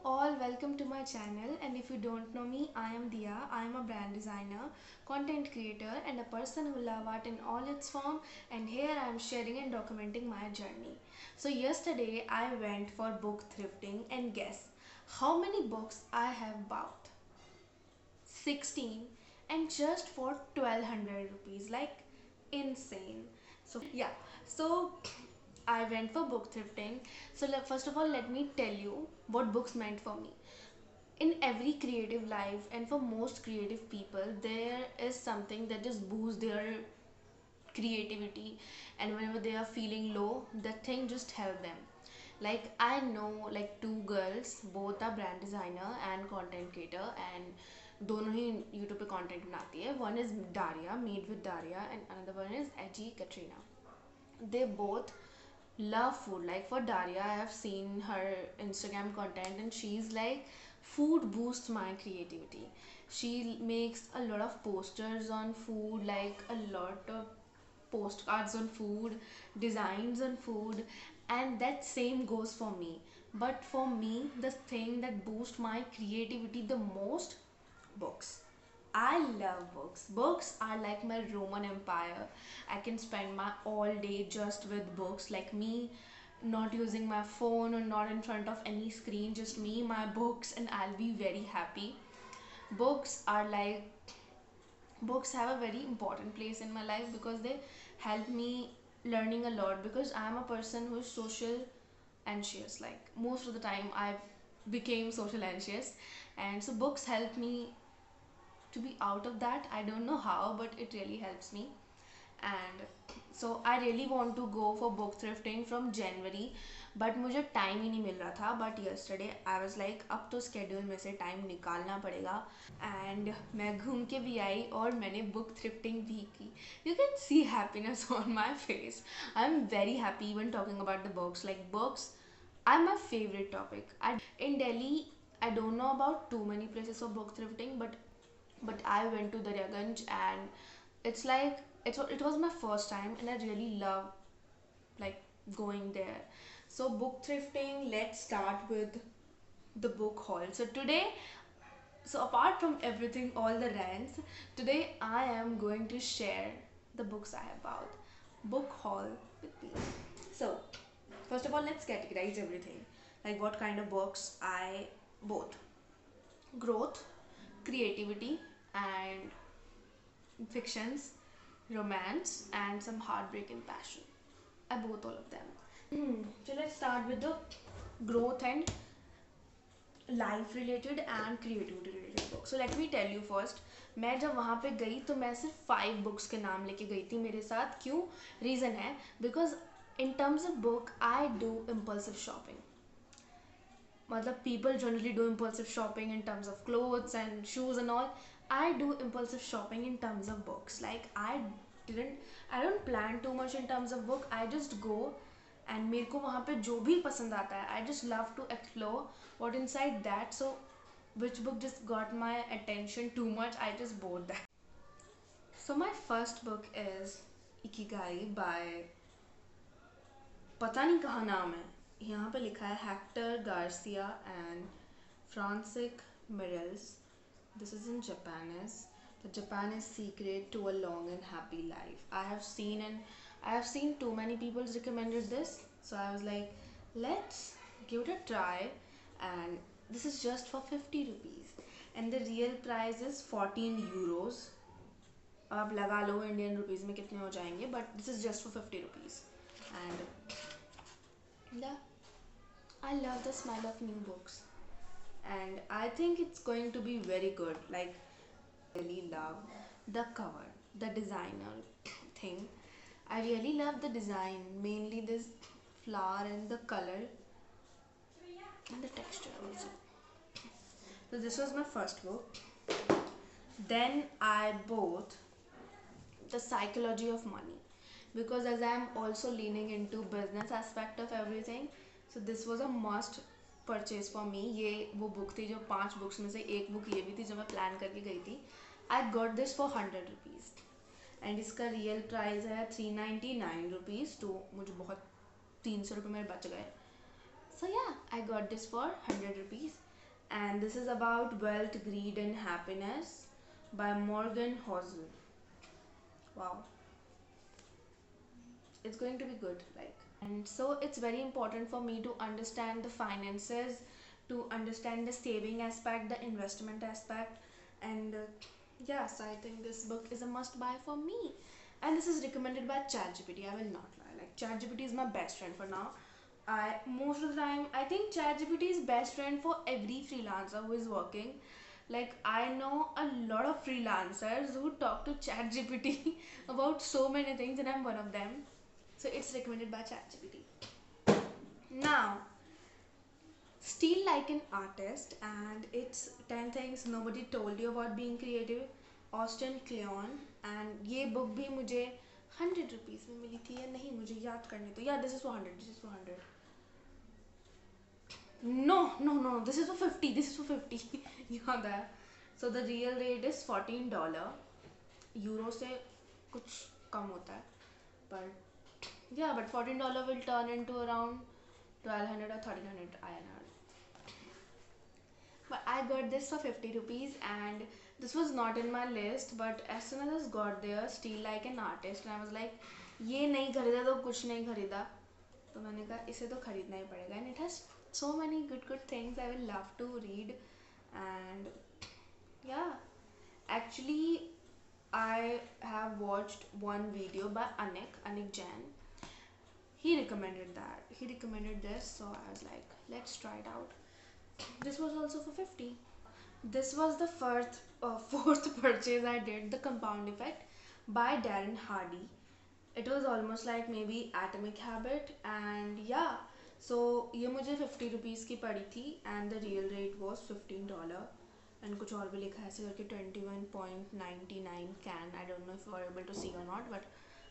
all, welcome to my channel. And if you don't know me, I am Dia. I am a brand designer, content creator, and a person who love art in all its form. And here I am sharing and documenting my journey. So yesterday I went for book thrifting, and guess how many books I have bought? 16, and just for 1200 rupees, like insane. So yeah, so I went for book thrifting. So first of all, let me tell you what books meant for me. In every creative life, and for most creative people, there is something that just boosts their creativity, and whenever they are feeling low, that thing just help them. Like I know like two girls, both are brand designer and content creator, and दोनों ही YouTube पे content बनाती है. One is Daria, Made with Daria, and another one is Edgy Katrina. They both love food. Like for Daria, I have seen her Instagram content, and she's like, food boosts my creativity. She makes a lot of posters on food, like a lot of postcards on food, designs on food, and that same goes for me. But for me, the thing that boosts my creativity the most, books. I love books. Books are like my Roman Empire. I can spend my all day just with books, like me not using my phone or not in front of any screen, just me, my books, and I'll be very happy. Books are like, books have a very important place in my life because they help me learning a lot, because I'm a person who is social anxious. Like most of the time I became social anxious, and so books help me to be out of that. I don't know how, but it really helps me. And so I really want to go for book thrifting from January, but मुझे time ही नहीं मिल रहा था. But yesterday I was like अब तो schedule में से time निकालना पड़ेगा. एंड मैं घूम के भी आई और मैंने बुक थ्रिफ्टिंग भी की. You can see happiness on my face. I am very happy even talking about the books. Like books are my favorite topic. In Delhi, I don't know about too many places for book thrifting, but I went to Daryaganj, and it's like it was my first time, and I really love like going there. So book thrifting, let's start with the book haul. So today, so apart from everything, all the rants, today I am going to share the books I have bought. Book haul with me. So first of all, let's categorize everything. Like what kind of books I bought. Growth, creativity, and fictions, romance, and some heartbreak and passion. I bought all of them. So let's start with the growth and life related and creativity related book. So let me tell you first, मैं जब वहाँ पे गई तो मैं सिर्फ 5 books के नाम लेके गई थी मेरे साथ. क्यों? रीज़न है because in terms of book I do impulsive shopping. मतलब people generally do impulsive shopping in terms of clothes and shoes and all. I do impulsive shopping in terms of books. Like I don't plan too much in terms of book. I just go, and मेरे को वहाँ पे जो भी पसंद आता है, I just love to explore what inside that. So which book just got my attention too much, I just bought that. So my first book is Ikigai by, पता नहीं कहाँ नाम है, यहाँ पे लिखा है Hector Garcia and forensic मिरेल्स. This is in Japanese. The Japanese secret to a long and happy life. I have seen too many people recommended this, so I was like, let's give it a try. And this is just for 50 rupees, and the real price is 14 euros. अब आप लगा लो Indian rupees में कितने हो जाएंगे, but this is just for 50 rupees. And yeah, I love the smell of new books, and I think it's going to be very good. Like, I really love the cover, the designer thing. I really love the design, mainly this flower and the color and the texture also. So this was my first book. Then I bought The Psychology of Money, because as I am also leaning into business aspect of everything, so this was a must purchase for me. ये वो book थी जो 5 books में से एक book ये भी थी जो मैं प्लान करके गई थी. I got this for 100 rupees, and इसका रियल प्राइस है 399 रुपीज़. तो मुझे बहुत 300 रुपये मेरे बच गए. सो या, I got this for 100 rupees. and this is about Wealth, Greed and Happiness by Morgan Housel. Wow, it's going to be good, like. And so it's very important for me to understand the finances, to understand the saving aspect, the investment aspect, and yes, I think this book is a must buy for me. And this is recommended by ChatGPT. I will not lie, like ChatGPT is my best friend for now. I most of the time I think ChatGPT is best friend for every freelancer who is working. Like I know a lot of freelancers who talk to ChatGPT about so many things, and I'm one of them. So it's recommended by ChatGPT. Now, Steal Like an Artist, and it's 10 things nobody told you about being creative, Austin Kleon. And ये book भी मुझे 100 rupees में मिली थी या नहीं, मुझे याद करने तो, yeah, this is for 100, this is for 100. No, this is for 50, this is for 50. याद आया. So the real rate is $14. Euro से कुछ कम होता है, but yeah, but $14 will turn into around 1200 or 1300 INR. But I got this for 50 rupees, and this was not in my list, but as soon as I got there, Steal Like an Artist, and I was like, ये नहीं खरीदा तो कुछ नहीं खरीदा, तो मैंने कहा इसे तो खरीदना ही पड़ेगा. And it has so many good things I will love to read. And yeah, actually I have watched one video by Anik Jain. He recommended this, so I was like, let's try it out. This was also for 50. This was the fourth purchase I did, The Compound Effect by Darren Hardy. It was almost like maybe Atomic Habit, and yeah, so ये मुझे 50 rupees की पड़ी थी, and the real rate was $15. And कुछ और भी लिखा है ऐसे करके 21.99 can. I don't know if you are able to see or not, but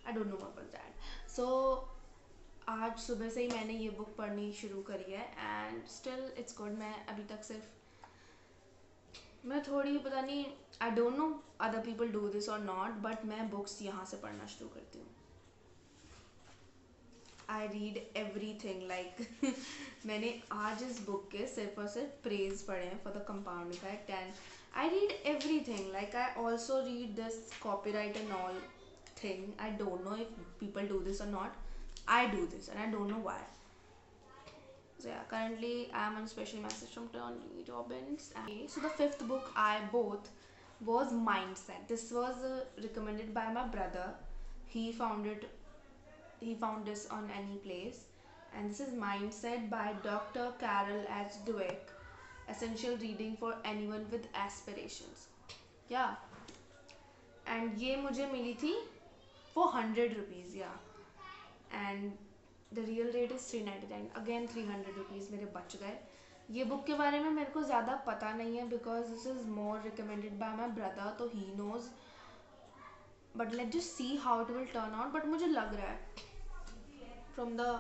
I don't know what was that. So आज सुबह से ही मैंने ये बुक पढ़नी शुरू करी है, एंड स्टिल इट्स गुड. मैं अभी तक सिर्फ, मैं थोड़ी पता नहीं, I don't know other people do this और नॉट, बट मैं बुक्स यहाँ से पढ़ना शुरू करती हूँ. I read every thing, like मैंने आज इस बुक के सिर्फ और सिर्फ प्रेज पढ़े हैं for the compound effect, and I read every thing. Like I also read this copyright and all thing. I don't know if people do this or not. I do this and I don't know why. So yeah, currently I am on a special message from Tony Robbins. Okay, so the fifth book I bought was Mindset. This was recommended by my brother. He found this on any place, and this is Mindset by Dr. Carol H. Dweck. Essential reading for anyone with aspirations. Yeah, and ये मुझे मिली थी for 100 rupees, yeah, and the real rate is 399. Again 300 rupees मेरे बच गए. ये book के बारे में मेरे को ज़्यादा पता नहीं है, because this is more recommended by my brother, तो he knows, but let's just see how it will turn out. But मुझे लग रहा है from the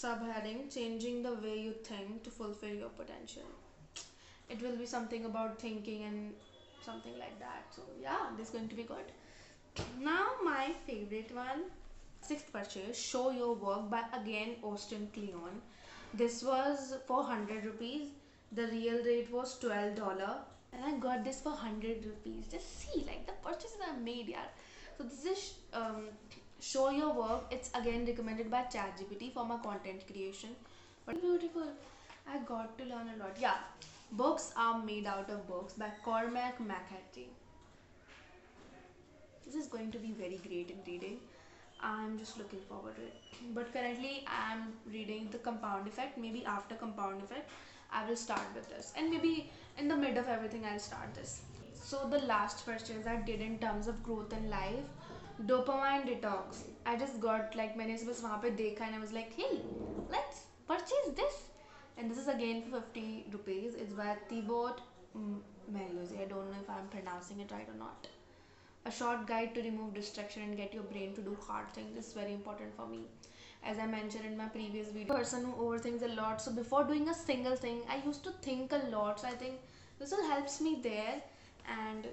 subheading, changing the way you think to fulfill your potential, it will be something about thinking and something like that. So yeah, this is going to be good. Now my favorite one, sixth purchase, Show Your Work by again Austin Kleon. This was for 100 rupees. The real rate was $12, and I got this for 100 rupees. Just see, like, the purchases I made, yeah. So this is Show Your Work. It's again recommended by ChatGPT for my content creation. But beautiful. I got to learn a lot. Yeah. Books Are Made Out of Books by Cormac McCarthy. This is going to be very great in reading. I'm just looking forward to it. But currently I'm reading The Compound Effect. Maybe after Compound Effect I will start with this, and maybe in the mid of everything I'll start this. So the last purchase I did in terms of growth in life, Dopamine Detox. I just got, like, मैंने बस वहाँ पे देखा and I was like, hey, let's purchase this. And this is again for 50 rupees. It's by Thibaut Mariosi. I don't know if I'm pronouncing it right or not. A short guide to remove distraction and get your brain to do hard things. This is very important for me. As I mentioned in my previous video, person who overthinks a lot. So before doing a single thing, I used to think a lot. So I think this will helps me there. And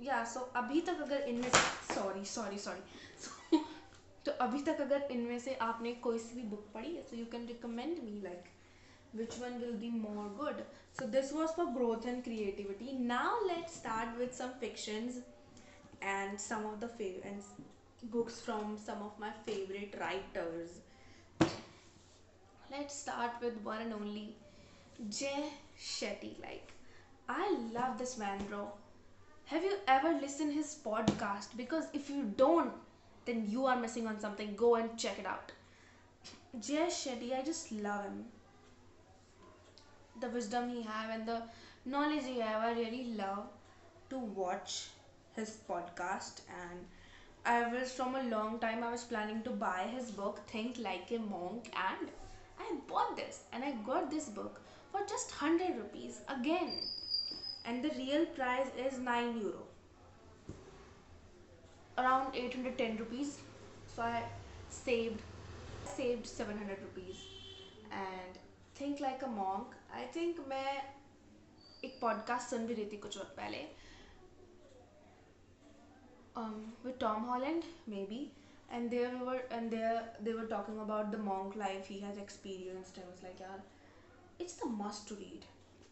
yeah, so अभी तक अगर इनमें से sorry so तो अभी तक अगर इनमें से आपने कोई सी भी बुक पढ़ी है, so you can recommend me, like, which one will be more good. So this was for growth and creativity. Now let's start with some fictions and some of the books from some of my favorite writers. Let's start with one and only Jay Shetty. Like, I love this man, bro. Have you ever listened his podcast? Because if you don't, then you are missing on something. Go and check it out. Jay Shetty, I just love him. The wisdom he have and the knowledge he have, I really love to watch his podcast. And I was from a long time I was planning to buy his book Think Like a Monk, and I bought this and I got this book for just 100 rupees again, and the real price is €9, around 810 rupees. So I saved 700 rupees. And Think Like a Monk, I think मैं एक podcast सुन भी रही थी कुछ वक्त पहले with Tom Holland maybe, and they were talking about the monk life he has experienced. I was like, yeah, it's the must to read.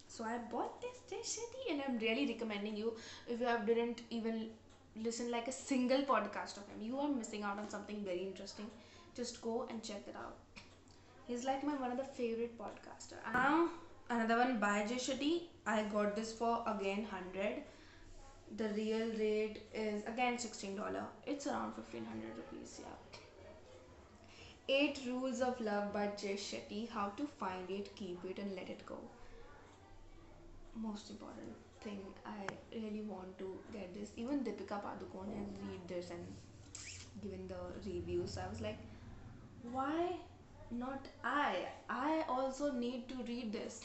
So I bought this Shetty, and I'm really recommending you. If you have didn't even listen like a single podcast of him, you are missing out on something very interesting. Just go and check it out. He's like my one of the favorite podcaster. Now another one by Jay Shetty. I got this for again 100. The real rate is again $16. It's around 1500 rupees. Yeah. 8 Rules of Love by Jay Shetty. How to find it, keep it, and let it go. Most important thing. I really want to get this. Even Deepika Padukone has read this and given the reviews. I was like, why not I? I also need to read this.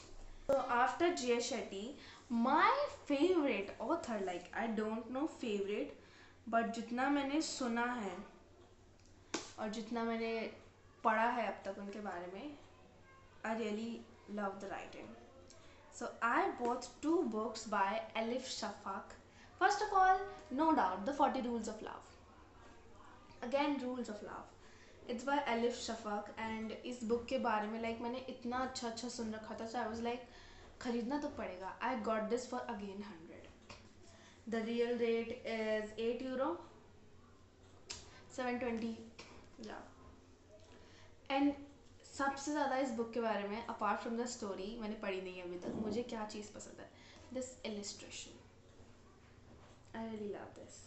So after Jay Shetty, my favorite author, like I don't know favorite, but जितना मैंने सुना है और जितना मैंने पढ़ा है अब तक उनके बारे में, I really love the writing. So I bought 2 books by Elif Shafak. First of all, no doubt, The 40 Rules of Love. Again, Rules of Love. It's by Elif Shafak, and इस book के बारे में like मैंने इतना अच्छा सुन रखा था, so I was like, खरीदना तो पड़ेगा. I got this for again 100. The real rate is €8, 720. Yeah. And सबसे ज़्यादा इस बुक के बारे में अपार्ट फ्रॉम द स्टोरी, मैंने पढ़ी नहीं है अभी तक, मुझे क्या चीज़ पसंद है, this illustration. I really love this.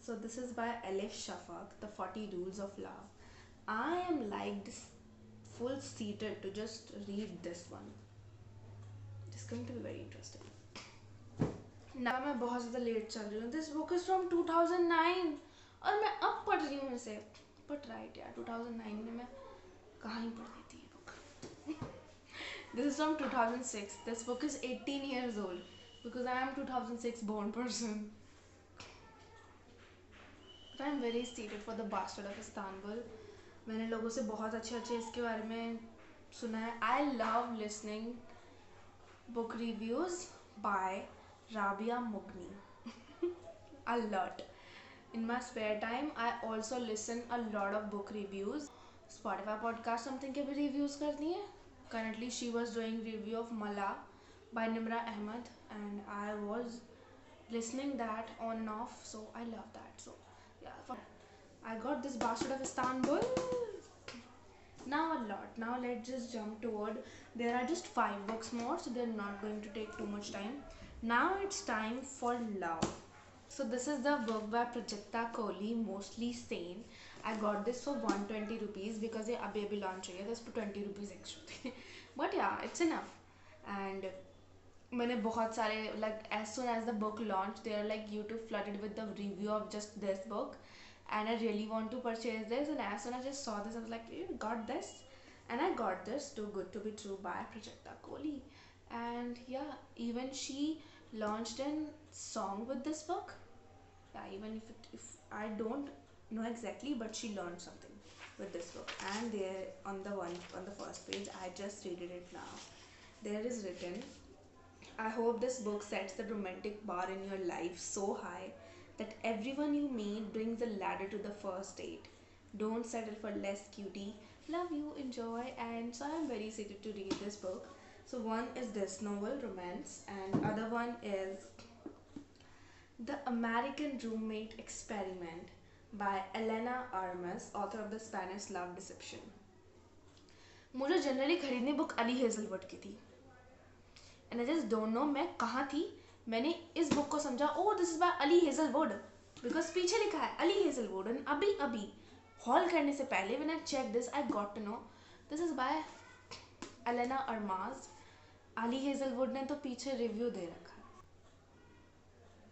So this is by Elif Shafak, The 40 Rules of Love. I am like this full seated to just read this one. It's going to be very interesting. Now मैं बहुत ज़्यादा late चल रही हूँ. This book is from 2009 और मैं अब पढ़ रही हूँ इसे. But right यार, 2009 में मैं कहाँ ही पढ़ रही थी ये book. This is from 2006. This book is 18 years old because I am 2006 born person. But I am very excited for The Bastard of Istanbul. मैंने लोगों से बहुत अच्छे इसके बारे में सुना है. I love listening book reviews by Rabia Mughni a lot. In my spare time, I also listen a lot of book reviews. Spotify podcast something के भी reviews करती है. Currently, she was doing review of Mala by Nimra Ahmed, and I was listening that on and off. So I love that. So yeah, I got this Bastard of Istanbul. Now a lot. Now let's just jump toward. There are just 5 books more, so they're not going to take too much time. Now it's time for love. So this is the book by Prajakta Kohli, Mostly Sane. I got this for 120 rupees because ये अभी launch हुई है, तो इस पर 20 rupees extra थे. But yeah, it's enough. And मैंने बहुत सारे, like as soon as the book launched, they are like YouTube flooded with the review of just this book, and I really want to purchase this. And as soon as I just saw this, I was like, you got this, and I got this. Too Good to Be True by Prajakta Kohli. And yeah, even she launched a song with this book. Yeah, even if I don't know exactly, but she learned something with this book. And there on the first page, I just read it now. There is written, I hope this book sets the romantic bar in your life so high that everyone you meet brings a ladder to the first date. Don't settle for less cutie. Love you, enjoy. And so I'm very excited to read this book. So one is this novel romance, and other one is The American Roommate Experiment by Elena Armas, author of the Spanish Love Deception. मुझे generally खरीदनी book Ali Hazelwood की थी, and I just don't know मैं कहाँ थी. मैंने इस book को समझा, oh this is by Ali Hazelwood, because पीछे लिखा है अली हेजलवुड. एंड अभी अभी हॉल करने से पहले when I check this I got to know this is by Elena Armas. Ali Hazelwood ने तो पीछे रिव्यू दे रखा है.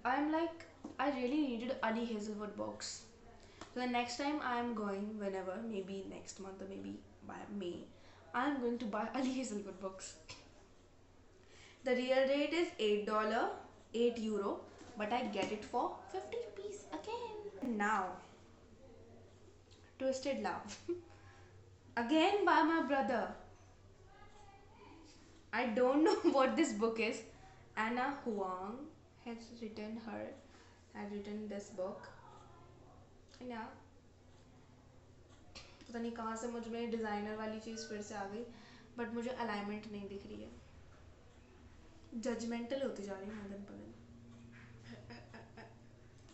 I am like I really needed Ali Hazelwood books. So the next time I am going, whenever, maybe next month or maybe by May, I am going to buy Ali Hazelwood books. The real rate is $8, €8, but I get it for 50 rupees again. Now, Twisted Love, again by my brother. I don't know what this book is. Anna Huang has written this book. Yeah. पता नहीं कहाँ से मुझ में designer वाली चीज़ फिर से आ गई, बट मुझे अलाइनमेंट नहीं दिख रही है. जजमेंटल होती जा रही है दिन पर दिन.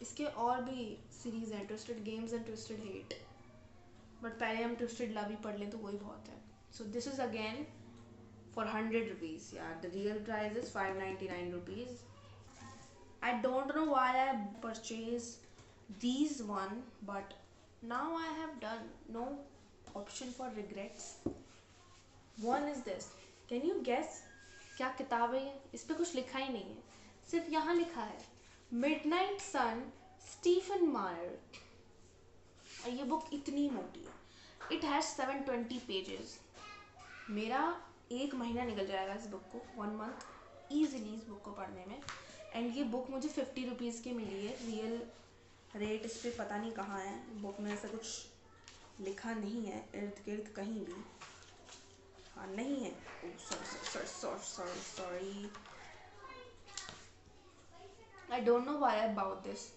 इसके और भी सीरीज हैं, twisted games and twisted hate, but पहले हम ट्विस्टेड लव ही पढ़ लें तो वही बहुत है. So this is again for 100 rupees. यार the real price is 599 rupees. I don't know why I purchased these one, but now I have done. No option for regrets. One is this. Can you guess क्या किताब है ये? इस पे कुछ लिखा ही नहीं है, सिर्फ यहाँ लिखा है मिडनाइट सन, स्टीफन मायर. और ये बुक इतनी मोटी है. It has 720 pages. मेरा एक महीना निकल जाएगा इस बुक को, 1 month ईजिली इस बुक को पढ़ने में. एंड ये बुक मुझे 50 रुपीज़ की मिली है. रियल रेट इस पर पता नहीं कहाँ है, बुक में ऐसा कुछ लिखा नहीं है इर्द गिर्द कहीं भी. हाँ नहीं है. Sorry. I don't know why about this,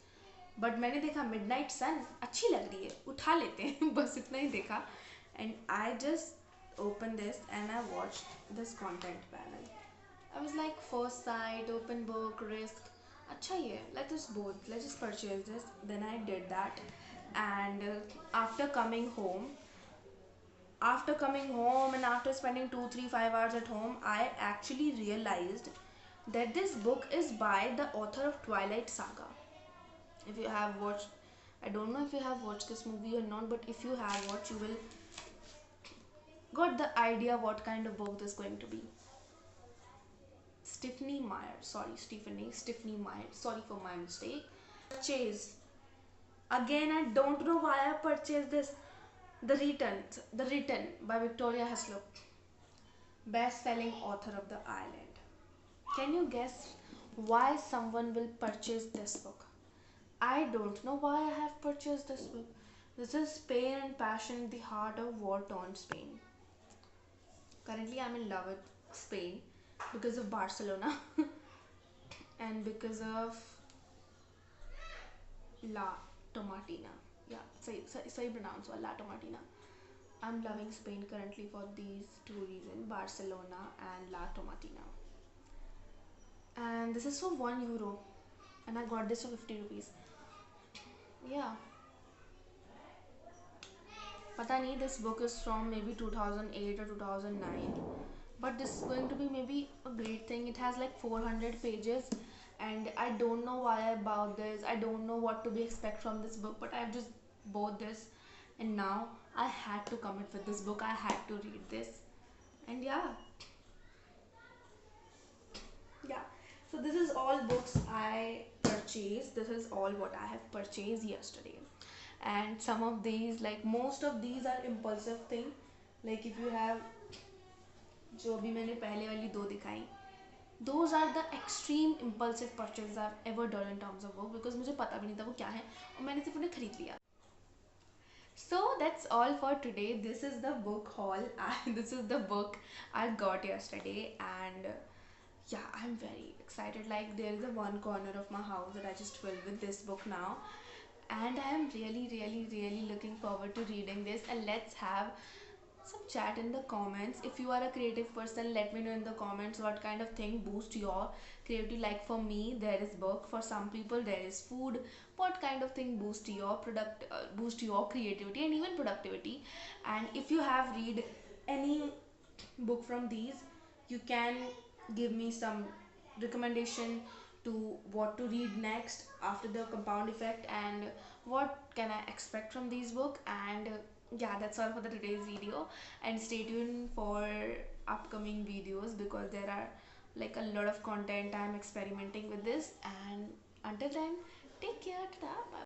but मैंने देखा मिडनाइट सन अच्छी लग रही है, उठा लेते हैं. बस इतना ही देखा. And I just open this and I watch this content panel. I was like, first sight, open book, risk. अच्छा ये, let's just purchase this. Then I did that, and after coming home and after spending 2, 3, 5 hours at home, I actually realized that this book is by the author of Twilight Saga. If you have watched, I don't know if you have watched this movie or not, but if you have watched, you will got the idea what kind of book this is going to be. Stephenie Meyer, Stephenie Meyer, sorry for my mistake. Purchase. Again, I don't know why I purchased this. The Written by Victoria Heslop, best-selling author of The Island. Can you guess why someone will purchase this book? I don't know why I have purchased this book. This is Pain and Passion, the Heart of War-Torn Spain. Currently, I'm in love with Spain because of Barcelona and because of La Tomatina. Yeah, say pronounce La Tomatina. I'm loving Spain currently for these two reasons, Barcelona and La Tomatina. And this is for €1, and I got this for 50 rupees. Yeah. Pata nahi, this book is from maybe 2008 or 2009. But this is going to be maybe a great thing. It has like 400 pages, and I don't know why about this. I don't know what to be expect from this book, but I've just bought this, and now I had to commit with this book. I had to read this, and yeah. So this is all books I purchased. This is all what I have purchased yesterday, and some of these, like most of these, are impulsive thing. Like if you have जो अभी मैंने पहले वाली 2 दिखाई, those are the extreme impulsive purchases I've ever done in terms of book, because मुझे पता भी नहीं था वो क्या है और मैंने सिर्फ उन्हें खरीद लिया. So that's all for today. This is the book haul. This is the book I got yesterday, and yeah, I'm very excited. Like there is a one corner of my house that I just filled with this book now, and I am really looking forward to reading this. And let's have some chat in the comments. If you are a creative person, let me know in the comments what kind of thing boost your creativity. Like for me, there is book. For some people, there is food. What kind of thing boost your creativity and even productivity? And if you have read any book from these, you can give me some recommendation to what to read next after the compound effect, and what can I expect from these book. And yeah, that's all for the today's video, and stay tuned for upcoming videos because there are like a lot of content. I'm experimenting with this, and until then, take care. Ta-ta, bye.